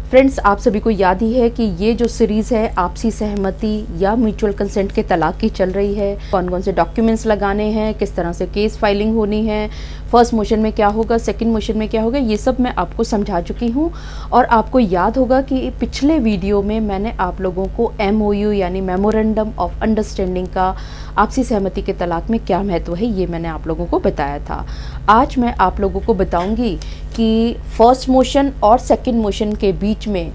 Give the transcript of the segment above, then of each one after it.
Friends, आप सभी को याद ही है कि ये जो सीरीज़ है आपसी सहमति या म्यूचुअल कंसेंट के तलाक की चल रही है। कौन कौन से डॉक्यूमेंट्स लगाने हैं, किस तरह से केस फाइलिंग होनी है, फर्स्ट मोशन में क्या होगा, सेकंड मोशन में क्या होगा, ये सब मैं आपको समझा चुकी हूँ। और आपको याद होगा कि पिछले वीडियो में मैंने आप लोगों को MOU यानी मेमोरेंडम ऑफ अंडरस्टैंडिंग का आपसी सहमति के तलाक में क्या महत्व है, ये मैंने आप लोगों को बताया था। आज मैं आप लोगों को बताऊंगी कि फर्स्ट मोशन और सेकंड मोशन के बीच में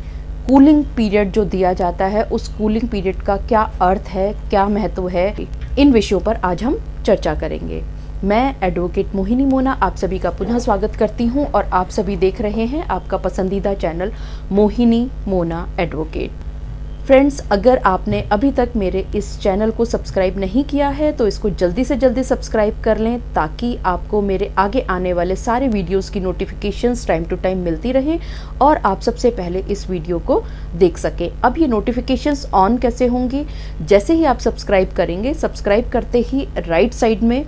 कूलिंग पीरियड जो दिया जाता है, उस कूलिंग पीरियड का क्या अर्थ है, क्या महत्व है, इन विषयों पर आज हम चर्चा करेंगे। मैं एडवोकेट मोहिनी मोना आप सभी का पुनः स्वागत करती हूं और आप सभी देख रहे हैं आपका पसंदीदा channel Mohini Mona advocate. Friends, अगर आपने अभी तक मेरे इस चैनल को सब्सक्राइब नहीं किया है तो इसको जल्दी से जल्दी सब्सक्राइब कर लें, ताकि आपको मेरे आगे आने वाले सारे वीडियोस की नोटिफिकेशंस टाइम टू टाइम मिलती रहें और आप सबसे पहले इस वीडियो को देख सकें। अब ये नोटिफिकेशंस ऑन कैसे होंगी? जैसे ही आप सब्सक्राइब करेंगे, सब्सक्राइब करते ही राइट साइड में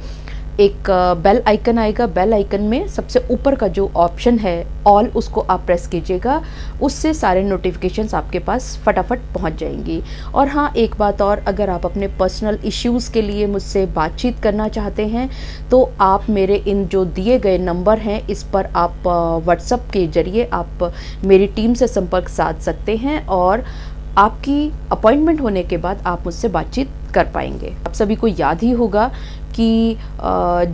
एक बेल आइकन आएगा। बेल आइकन में सबसे ऊपर का जो ऑप्शन है ऑल, उसको आप प्रेस कीजिएगा। उससे सारे नोटिफिकेशंस आपके पास फटाफट पहुंच जाएंगी। और हाँ, एक बात और, अगर आप अपने पर्सनल इश्यूज़ के लिए मुझसे बातचीत करना चाहते हैं तो आप मेरे इन जो दिए गए नंबर हैं, इस पर आप व्हाट्सएप के ज़रिए आप मेरी टीम से संपर्क साध सकते हैं और आपकी अपॉइंटमेंट होने के बाद आप मुझसे बातचीत कर पाएंगे। आप सभी को याद ही होगा कि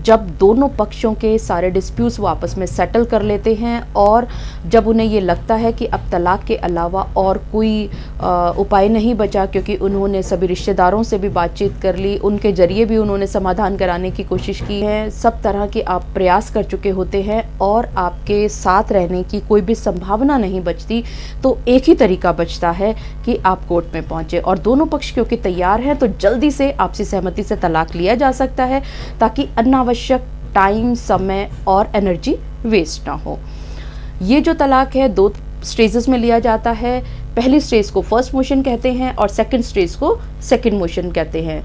जब दोनों पक्षों के सारे डिस्प्यूट्स वो आपस में सेटल कर लेते हैं और जब उन्हें ये लगता है कि अब तलाक के अलावा और कोई उपाय नहीं बचा, क्योंकि उन्होंने सभी रिश्तेदारों से भी बातचीत कर ली, उनके ज़रिए भी उन्होंने समाधान कराने की कोशिश की है, सब तरह के आप प्रयास कर चुके होते हैं और आपके साथ रहने की कोई भी संभावना नहीं बचती, तो एक ही तरीका बचता है कि आप कोर्ट में पहुँचे। और दोनों पक्ष क्योंकि तैयार हैं तो जल्दी से आपसी सहमति से तलाक लिया जा सकता है, ताकि अनावश्यक टाइम, समय और एनर्जी वेस्ट ना हो। ये जो तलाक है 2 स्टेजेस में लिया जाता है। पहली स्टेज को फर्स्ट मोशन कहते हैं और सेकंड स्टेज को सेकंड मोशन कहते हैं।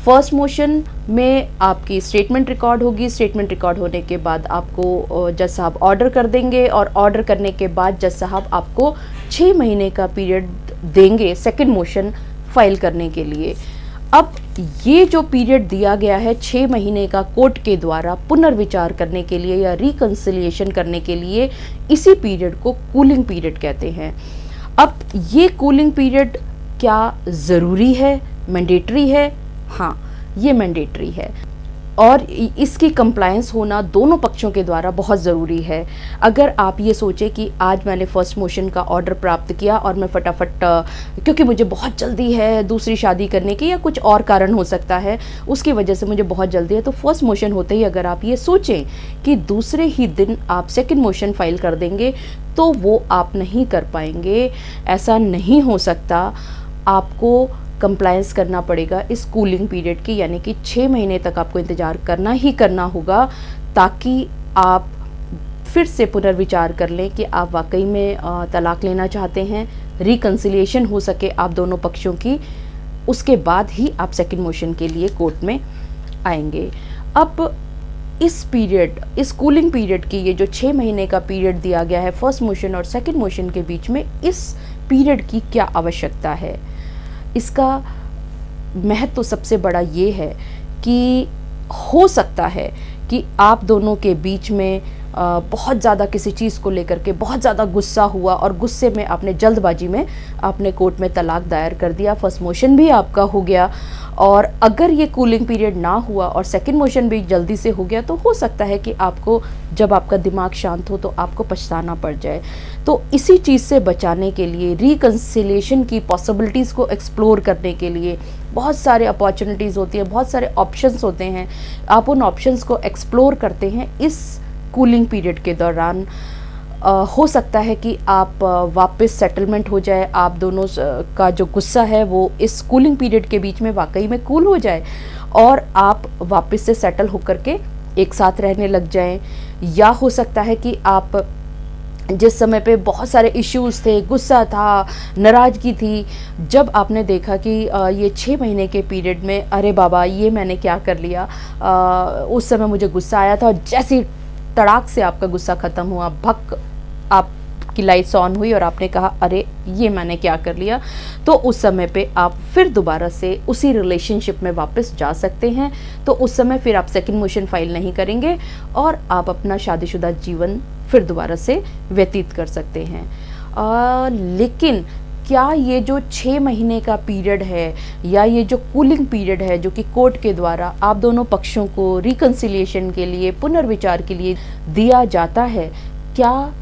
फर्स्ट मोशन में आपकी स्टेटमेंट रिकॉर्ड होगी। स्टेटमेंट रिकॉर्ड होने के बाद आपको जज साहब ऑर्डर कर देंगे और ऑर्डर करने के बाद जज साहब आपको 6 महीने का पीरियड देंगे सेकंड मोशन फाइल करने के लिए। अब ये जो पीरियड दिया गया है 6 महीने का, कोर्ट के द्वारा पुनर्विचार करने के लिए या रिकंसिलिएशन करने के लिए, इसी पीरियड को कूलिंग पीरियड कहते हैं। अब ये कूलिंग पीरियड क्या ज़रूरी है, मैंडेटरी है? हाँ, ये मैंडेटरी है और इसकी कंप्लायंस होना दोनों पक्षों के द्वारा बहुत ज़रूरी है। अगर आप ये सोचें कि आज मैंने फ़र्स्ट मोशन का ऑर्डर प्राप्त किया और मैं फटाफट, क्योंकि मुझे बहुत जल्दी है दूसरी शादी करने की या कुछ और कारण हो सकता है, उसकी वजह से मुझे बहुत जल्दी है, तो फर्स्ट मोशन होते ही अगर आप ये सोचें कि दूसरे ही दिन आप सेकंड मोशन फाइल कर देंगे, तो वो आप नहीं कर पाएंगे। ऐसा नहीं हो सकता। आपको कंप्लायंस करना पड़ेगा इस कूलिंग पीरियड की, यानी कि 6 महीने तक आपको इंतज़ार करना ही करना होगा, ताकि आप फिर से पुनर्विचार कर लें कि आप वाकई में तलाक लेना चाहते हैं, रिकंसिलिएशन हो सके आप दोनों पक्षों की। उसके बाद ही आप सेकंड मोशन के लिए कोर्ट में आएंगे। अब इस पीरियड, इस कूलिंग पीरियड की, ये जो 6 महीने का पीरियड दिया गया है फर्स्ट मोशन और सेकंड मोशन के बीच में, इस पीरियड की क्या आवश्यकता है? इसका महत्व सबसे बड़ा ये है कि हो सकता है कि आप दोनों के बीच में बहुत ज़्यादा किसी चीज़ को लेकर के बहुत ज़्यादा गुस्सा हुआ और गुस्से में आपने जल्दबाजी में आपने कोर्ट में तलाक दायर कर दिया, फर्स्ट मोशन भी आपका हो गया। और अगर ये कूलिंग पीरियड ना हुआ और सेकंड मोशन भी जल्दी से हो गया, तो हो सकता है कि आपको, जब आपका दिमाग शांत हो, तो आपको पछताना पड़ जाए। तो इसी चीज़ से बचाने के लिए, रिकंसिलिएशन की पॉसिबिलिटीज़ को एक्सप्लोर करने के लिए बहुत सारे अपॉर्चुनिटीज़ होती हैं, बहुत सारे ऑप्शंस होते हैं। आप उन ऑप्शंस को एक्सप्लोर करते हैं इस कूलिंग पीरियड के दौरान। हो सकता है कि आप वापस सेटलमेंट हो जाए, आप दोनों का जो गुस्सा है वो इस कूलिंग पीरियड के बीच में वाकई में कूल हो जाए और आप वापस से सेटल होकर के एक साथ रहने लग जाएं। या हो सकता है कि आप जिस समय पे बहुत सारे इश्यूज़ थे, गुस्सा था, नाराज़गी थी, जब आपने देखा कि ये 6 महीने के पीरियड में, अरे बाबा ये मैंने क्या कर लिया, उस समय मुझे गुस्सा आया था और जैसे तड़ाक से आपका गुस्सा ख़त्म हुआ, भक आप आपकी लाइट्स ऑन हुई और आपने कहा अरे ये मैंने क्या कर लिया, तो उस समय पे आप फिर दोबारा से उसी रिलेशनशिप में वापस जा सकते हैं। तो उस समय फिर आप सेकंड मोशन फाइल नहीं करेंगे और आप अपना शादीशुदा जीवन फिर दोबारा से व्यतीत कर सकते हैं। लेकिन क्या ये जो 6 महीने का पीरियड है या ये जो कूलिंग पीरियड है जो कि कोर्ट के द्वारा आप दोनों पक्षों को रिकंसिलिएशन के लिए, पुनर्विचार के लिए दिया जाता है, क्या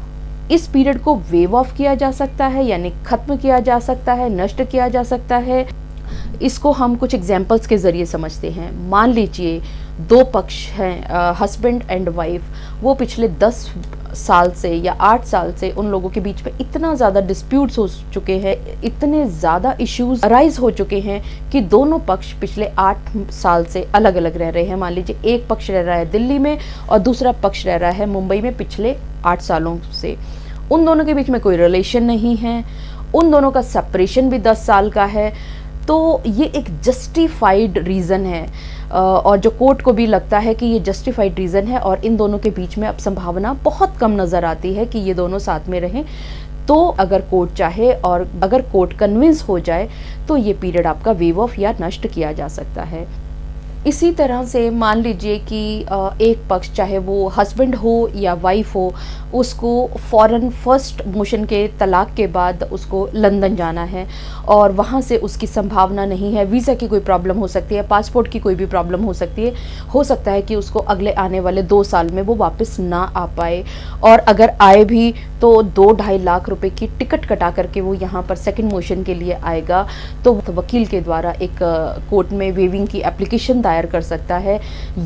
इस पीरियड को वेव ऑफ किया जा सकता है, यानी खत्म किया जा सकता है, नष्ट किया जा सकता है? इसको हम कुछ एग्जाम्पल्स के ज़रिए समझते हैं। मान लीजिए 2 पक्ष हैं, हस्बैंड एंड वाइफ, वो पिछले 10 साल से या 8 साल से उन लोगों के बीच में इतना ज़्यादा डिस्प्यूट्स हो चुके हैं, इतने ज़्यादा इश्यूज अराइज हो चुके हैं कि दोनों पक्ष पिछले 8 साल से अलग अलग रह रहे हैं। मान लीजिए एक पक्ष रह रहा है दिल्ली में और दूसरा पक्ष रह रहा है मुंबई में पिछले 8 सालों से। उन दोनों के बीच में कोई रिलेशन नहीं है, उन दोनों का सेपरेशन भी 10 साल का है। तो ये एक जस्टिफाइड रीज़न है और जो कोर्ट को भी लगता है कि ये जस्टिफाइड रीज़न है और इन दोनों के बीच में अब संभावना बहुत कम नज़र आती है कि ये दोनों साथ में रहें। तो अगर कोर्ट चाहे और अगर कोर्ट कन्विंस हो जाए तो ये पीरियड आपका वेव ऑफ या नष्ट किया जा सकता है। इसी तरह से मान लीजिए कि एक पक्ष, चाहे वो हस्बैंड हो या वाइफ हो, उसको फ़ौरन फर्स्ट मोशन के तलाक के बाद उसको लंदन जाना है और वहाँ से उसकी संभावना नहीं है। वीज़ा की कोई प्रॉब्लम हो सकती है, पासपोर्ट की कोई भी प्रॉब्लम हो सकती है, हो सकता है कि उसको अगले आने वाले 2 साल में वो वापस ना आ पाए, और अगर आए भी तो 2-2.5 लाख रुपए की टिकट कटा करके वो यहाँ पर सेकंड मोशन के लिए आएगा। तो वकील के द्वारा एक कोर्ट में वेविंग की एप्लीकेशन दायर कर सकता है।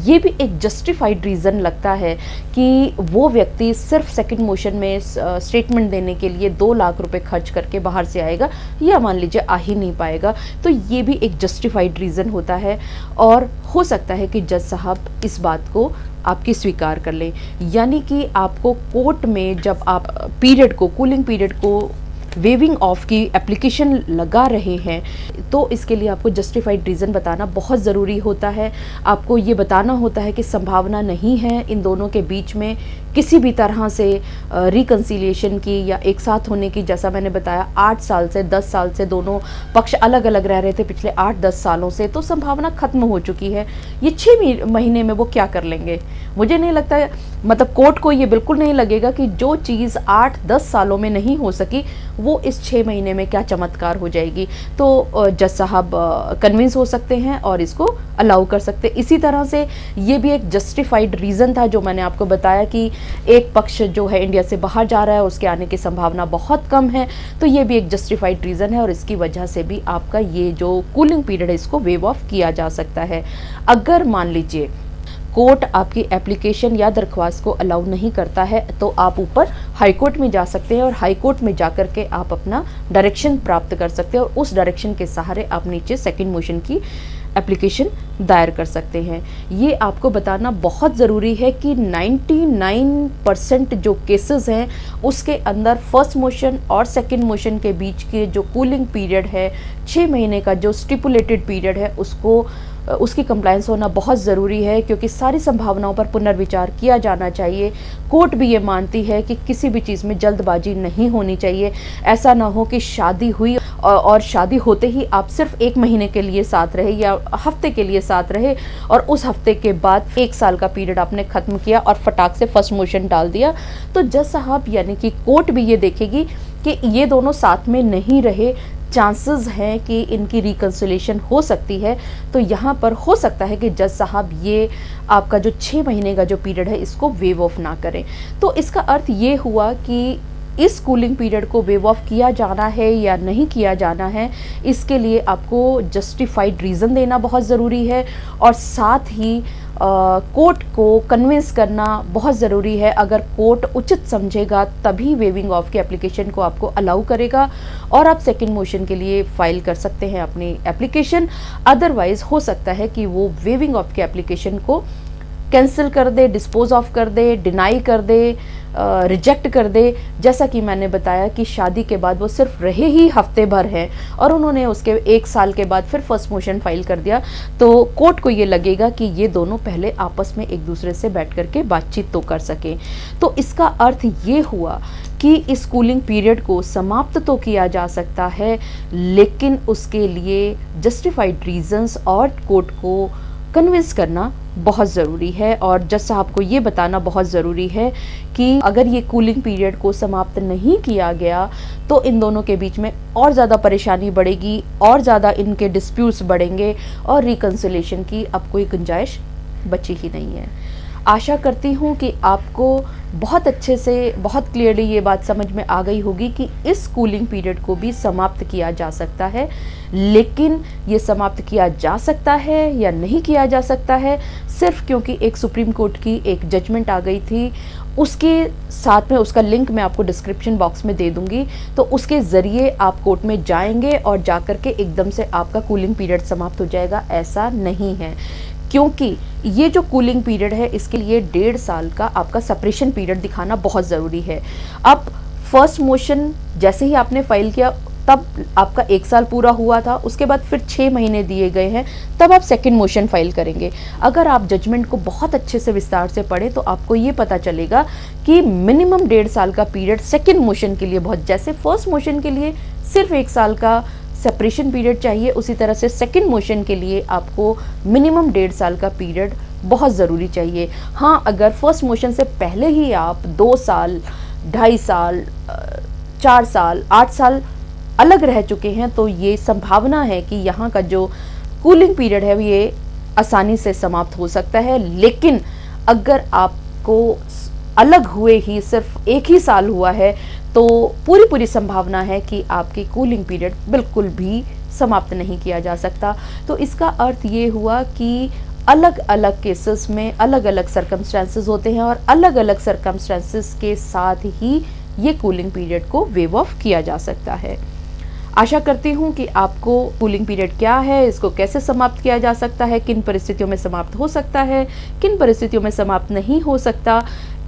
ये भी एक जस्टिफाइड रीज़न लगता है कि वो व्यक्ति सिर्फ सेकंड मोशन में स्टेटमेंट देने के लिए 2 लाख रुपए खर्च करके बाहर से आएगा या मान लीजिए आ ही नहीं पाएगा। तो ये भी एक जस्टिफाइड रीज़न होता है और हो सकता है कि जज साहब इस बात को आपकी स्वीकार कर लें। यानी कि आपको कोर्ट में जब आप पीरियड को, कूलिंग पीरियड को वेविंग ऑफ की एप्लीकेशन लगा रहे हैं तो इसके लिए आपको जस्टिफाइड रीज़न बताना बहुत ज़रूरी होता है। आपको ये बताना होता है कि संभावना नहीं है इन दोनों के बीच में किसी भी तरह से रिकंसिलिएशन की या एक साथ होने की। जैसा मैंने बताया 8 साल से 10 साल से दोनों पक्ष अलग अलग रह रहे थे पिछले 8-10 सालों से, तो संभावना खत्म हो चुकी है। ये 6 महीने में वो क्या कर लेंगे? मुझे नहीं लगता, मतलब कोर्ट को ये बिल्कुल नहीं लगेगा कि जो चीज़ 8-10 सालों में नहीं हो सकी वो इस 6 महीने में क्या चमत्कार हो जाएगी। तो जज साहब कन्विंस हो सकते हैं और इसको अलाउ कर सकते। इसी तरह से ये भी एक जस्टिफाइड रीज़न था जो मैंने आपको बताया कि एक पक्ष जो है इंडिया से बाहर जा रहा है, उसके आने की संभावना बहुत कम है। तो ये भी एक जस्टिफाइड रीज़न है और इसकी वजह से भी आपका ये जो कूलिंग पीरियड है इसको वेव ऑफ किया जा सकता है। अगर मान लीजिए कोर्ट आपकी एप्लीकेशन या दरख्वास्त को अलाउ नहीं करता है तो आप ऊपर हाई कोर्ट में जा सकते हैं और हाई कोर्ट में जाकर के आप अपना डायरेक्शन प्राप्त कर सकते हैं और उस डायरेक्शन के सहारे आप नीचे सेकंड मोशन की एप्लीकेशन दायर कर सकते हैं। ये आपको बताना बहुत ज़रूरी है कि 99% जो केसेस हैं उसके अंदर फर्स्ट मोशन और सेकंड मोशन के बीच के जो कूलिंग पीरियड है, 6 महीने का जो स्टिपुलेटेड पीरियड है, उसकी कंप्लायंस होना बहुत ज़रूरी है, क्योंकि सारी संभावनाओं पर पुनर्विचार किया जाना चाहिए। कोर्ट भी ये मानती है कि किसी भी चीज़ में जल्दबाजी नहीं होनी चाहिए। ऐसा ना हो कि शादी हुई और शादी होते ही आप सिर्फ 1 महीने के लिए साथ रहे या हफ्ते के लिए साथ रहे और उस हफ्ते के बाद 1 साल का पीरियड आपने ख़त्म किया और फटाक से फर्स्ट मोशन डाल दिया। तो जज साहब यानी कि कोर्ट भी ये देखेगी कि ये दोनों साथ में नहीं रहे, चांसेस हैं कि इनकी रिकंसिलिएशन हो सकती है। तो यहाँ पर हो सकता है कि जज साहब ये आपका जो 6 महीने का जो पीरियड है इसको वेव ऑफ ना करें। तो इसका अर्थ ये हुआ कि इस कूलिंग पीरियड को वेव ऑफ किया जाना है या नहीं किया जाना है, इसके लिए आपको जस्टिफाइड रीज़न देना बहुत ज़रूरी है और साथ ही कोर्ट को कन्विंस करना बहुत ज़रूरी है। अगर कोर्ट उचित समझेगा तभी वेविंग ऑफ की एप्लीकेशन को आपको अलाउ करेगा और आप सेकंड मोशन के लिए फाइल कर सकते हैं अपनी एप्लीकेशन। अदरवाइज़ हो सकता है कि वो वेविंग ऑफ की एप्लीकेशन को कैंसिल कर दे, डिस्पोज ऑफ कर दे, डिनाई कर दे, रिजेक्ट कर दे। जैसा कि मैंने बताया कि शादी के बाद वो सिर्फ रहे ही हफ्ते भर हैं और उन्होंने उसके 1 साल के बाद फिर फर्स्ट मोशन फाइल कर दिया, तो कोर्ट को ये लगेगा कि ये दोनों पहले आपस में एक दूसरे से बैठ कर के बातचीत तो कर सकें। तो इसका अर्थ ये हुआ कि इस कूलिंग पीरियड को समाप्त तो किया जा सकता है, लेकिन उसके लिए जस्टिफाइड रीजंस और कोर्ट को कन्विंस करना बहुत ज़रूरी है। और जज साहब को ये बताना बहुत ज़रूरी है कि अगर ये कूलिंग पीरियड को समाप्त नहीं किया गया तो इन दोनों के बीच में और ज़्यादा परेशानी बढ़ेगी, और ज़्यादा इनके डिस्प्यूट्स बढ़ेंगे और रिकन्सिलेशन की अब कोई गुंजाइश बची ही नहीं है। आशा करती हूँ कि आपको बहुत अच्छे से, बहुत क्लियरली ये बात समझ में आ गई होगी कि इस कूलिंग पीरियड को भी समाप्त किया जा सकता है, लेकिन ये समाप्त किया जा सकता है या नहीं किया जा सकता है सिर्फ क्योंकि एक सुप्रीम कोर्ट की एक जजमेंट आ गई थी। उसके साथ में उसका लिंक मैं आपको डिस्क्रिप्शन बॉक्स में दे दूंगी, तो उसके ज़रिए आप कोर्ट में जाएंगे और जाकर के एकदम से आपका कूलिंग पीरियड समाप्त हो जाएगा, ऐसा नहीं है। क्योंकि ये जो कूलिंग पीरियड है इसके लिए 1.5 साल का आपका सेपरेशन पीरियड दिखाना बहुत ज़रूरी है। अब फर्स्ट मोशन जैसे ही आपने फाइल किया तब आपका 1 साल पूरा हुआ था, उसके बाद फिर 6 महीने दिए गए हैं, तब आप सेकंड मोशन फाइल करेंगे। अगर आप जजमेंट को बहुत अच्छे से विस्तार से पढ़ें तो आपको ये पता चलेगा कि मिनिमम 1.5 साल का पीरियड सेकंड मोशन के लिए बहुत, जैसे फर्स्ट मोशन के लिए सिर्फ 1 साल का सेपरेशन पीरियड चाहिए, उसी तरह से सेकंड मोशन के लिए आपको मिनिमम 1.5 साल का पीरियड बहुत ज़रूरी चाहिए। हाँ, अगर फर्स्ट मोशन से पहले ही आप 2 साल, 2.5 साल, 4 साल, 8 साल अलग रह चुके हैं तो ये संभावना है कि यहाँ का जो कूलिंग पीरियड है ये आसानी से समाप्त हो सकता है। लेकिन अगर आपको अलग हुए ही सिर्फ 1 ही साल हुआ है तो पूरी संभावना है कि आपकी कूलिंग पीरियड बिल्कुल भी समाप्त नहीं किया जा सकता। तो इसका अर्थ ये हुआ कि अलग अलग केसेस में अलग अलग सर्कमस्टेंसेस होते हैं और अलग अलग सर्कमस्टेंसेस के साथ ही ये कूलिंग पीरियड को वेव ऑफ किया जा सकता है। आशा करती हूँ कि आपको कूलिंग पीरियड क्या है, इसको कैसे समाप्त किया जा सकता है, किन परिस्थितियों में समाप्त हो सकता है, किन परिस्थितियों में समाप्त नहीं हो सकता,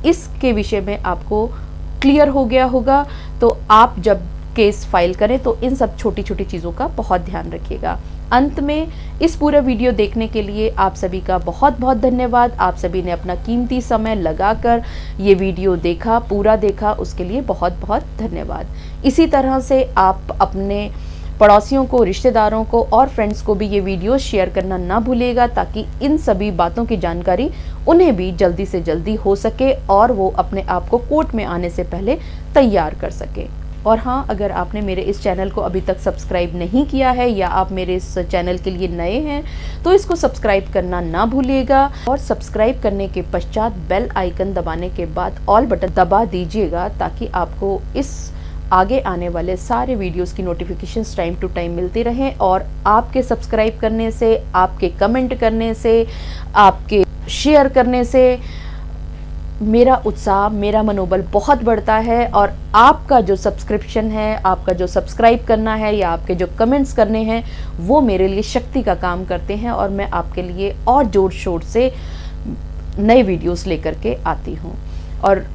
इसके विषय में आपको क्लियर हो गया होगा। तो आप जब केस फाइल करें तो इन सब छोटी छोटी चीज़ों का बहुत ध्यान रखिएगा। अंत में इस पूरा वीडियो देखने के लिए आप सभी का बहुत बहुत धन्यवाद। आप सभी ने अपना कीमती समय लगाकर ये वीडियो देखा, पूरा देखा, उसके लिए बहुत बहुत धन्यवाद। इसी तरह से आप अपने पड़ोसियों को, रिश्तेदारों को और फ्रेंड्स को भी ये वीडियो शेयर करना ना भूलिएगा, ताकि इन सभी बातों की जानकारी उन्हें भी जल्दी से जल्दी हो सके और वो अपने आप को कोर्ट में आने से पहले तैयार कर सके। और हाँ, अगर आपने मेरे इस चैनल को अभी तक सब्सक्राइब नहीं किया है या आप मेरे इस चैनल के लिए नए हैं तो इसको सब्सक्राइब करना ना भूलिएगा, और सब्सक्राइब करने के पश्चात बेल आइकन दबाने के बाद ऑल बटन दबा दीजिएगा, ताकि आपको इस आगे आने वाले सारे वीडियोस की नोटिफिकेशंस टाइम टू टाइम मिलती रहें। और आपके सब्सक्राइब करने से, आपके कमेंट करने से, आपके शेयर करने से मेरा उत्साह, मेरा मनोबल बहुत बढ़ता है। और आपका जो सब्सक्रिप्शन है, आपका जो सब्सक्राइब करना है या आपके जो कमेंट्स करने हैं, वो मेरे लिए शक्ति का काम करते हैं और मैं आपके लिए और जोर शोर से नए वीडियोस लेकर के आती हूँ। और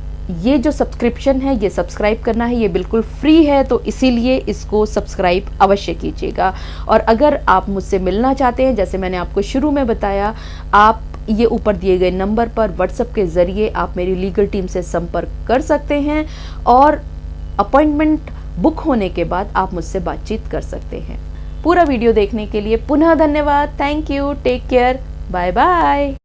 ये जो सब्सक्रिप्शन है, ये सब्सक्राइब करना है, ये बिल्कुल फ्री है, तो इसीलिए इसको सब्सक्राइब अवश्य कीजिएगा। और अगर आप मुझसे मिलना चाहते हैं, जैसे मैंने आपको शुरू में बताया, आप ये ऊपर दिए गए नंबर पर व्हाट्सएप के ज़रिए आप मेरी लीगल टीम से संपर्क कर सकते हैं और अपॉइंटमेंट बुक होने के बाद आप मुझसे बातचीत कर सकते हैं। पूरा वीडियो देखने के लिए पुनः धन्यवाद। Thank you, take care, bye bye.